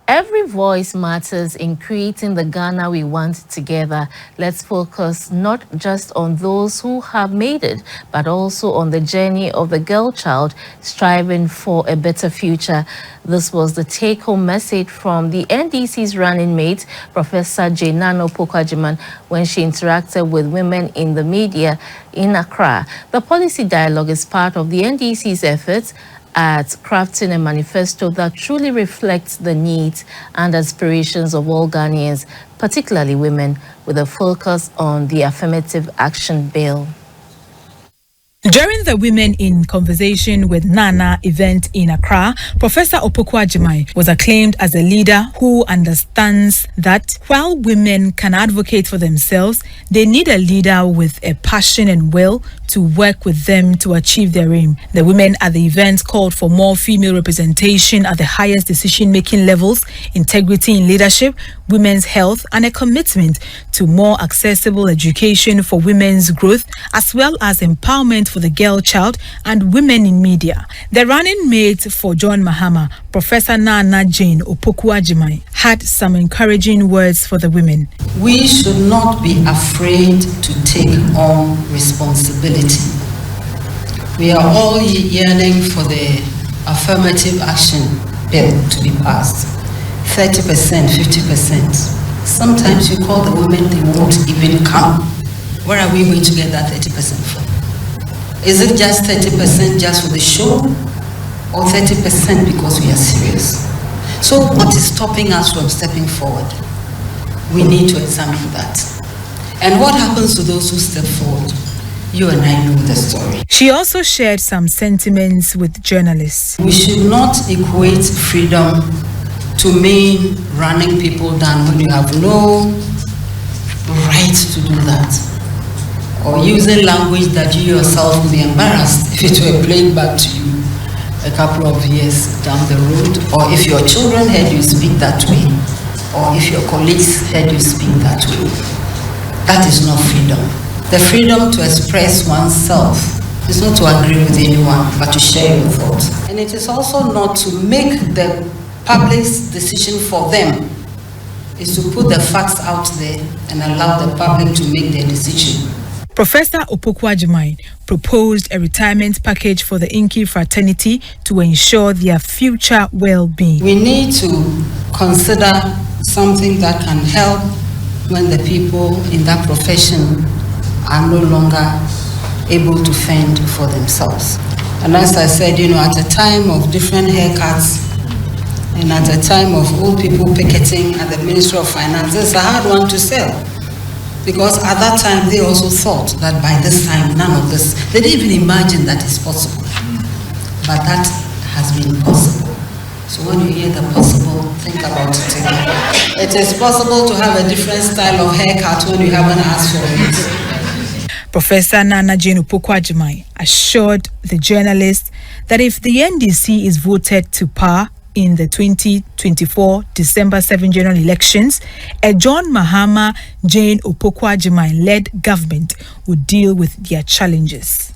Every voice matters in creating the Ghana we want together. Let's focus not just on those who have made it, but also on the journey of the girl child striving for a better future. This was the take-home message from the NDC's running mate, Professor Naana Opoku-Agyemang, when she interacted with women in the media in Accra. The policy dialogue is part of the NDC's efforts at crafting a manifesto that truly reflects the needs and aspirations of all Ghanaians, particularly women, with a focus on the affirmative action bill. During the Women in Conversation with Naana event in Accra, Professor Opoku-Agyemang was acclaimed as a leader who understands that while women can advocate for themselves, they need a leader with a passion and will to work with them to achieve their aim. The women at the event called for more female representation at the highest decision-making levels, integrity in leadership, women's health, and a commitment to more accessible education for women's growth, as well as empowerment for the girl child and women in media. The running mate for John Mahama, Professor Naana Jane Opoku-Agyemang, had some encouraging words for the women. We should not be afraid to take on responsibility. We are all yearning for the affirmative action bill to be passed. 30%, 50%. Sometimes you call the women, they won't even come. Where are we going to get that 30% from? Is it just 30% just for the show, or 30% because we are serious? So what is stopping us from stepping forward? We need to examine that. And what happens to those who step forward? You and I know the story. She also shared some sentiments with journalists. We should not equate freedom to mean running people down when you have no right to do that, or using language that you yourself would be embarrassed if it were played back to you a couple of years down the road, or if your children heard you speak that way, or if your colleagues heard you speak that way. That is not freedom. The freedom to express oneself is not to agree with anyone, but to share your thoughts. And it is also not to make the public's decision for them. Is to put the facts out there and allow the public to make their decision. Professor Opoku-Agyemang proposed a retirement package for the Inky fraternity to ensure their future well-being. We need to consider something that can help when the people in that profession are no longer able to fend for themselves. And as I said, at a time of different haircuts, and at a time of old people picketing at the Ministry of Finance, it's a hard one to sell. Because at that time, they also thought that by this time, none of this, they didn't even imagine that it's possible. But that has been possible. So when you hear the possible, think about it again. It is possible to have a different style of haircut when you haven't asked for it. Professor Naana Jane Opoku-Agyemang assured the journalists that if the NDC is voted to power in the 2024 December 7 general elections, a John Mahama Jane Opoku-Agyemang led government would deal with their challenges.